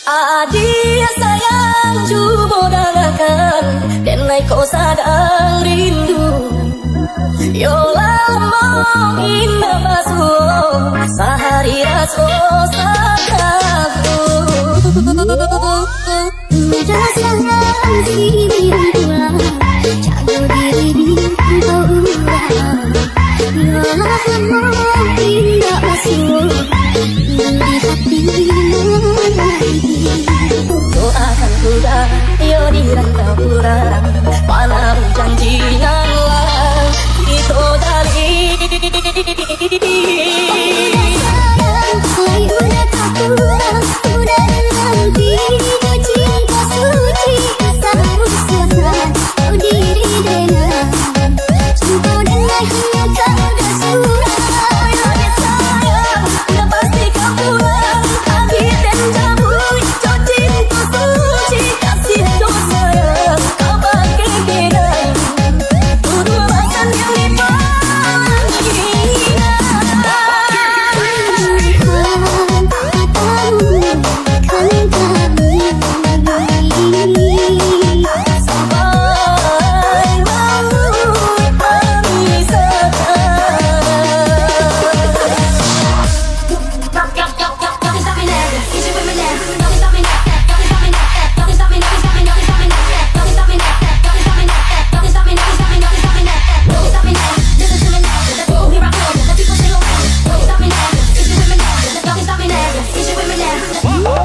Adik sayang cuba dengarkan, denai kau sadang rindu. Yo lama indah basuh, sehari rasuh sakaku. Udah sayang sini pulang, jago diri kau ulang. Yo lama indah basuh, di hatimu lagi. Doakan kurang, yo di rantau kurang, mana janji ngalang itu dari. Hai udah tak kurang, udah nanti kau cinta suci seharusnya kau diri dengan cinta dengan hanya kau dah surah. Sayang, udah pasti kau pulang, akhir dan cabut, kau cinta suci kasih dosa yang kau pakai gerai. Tuduh makan yang dipanggil. Wow.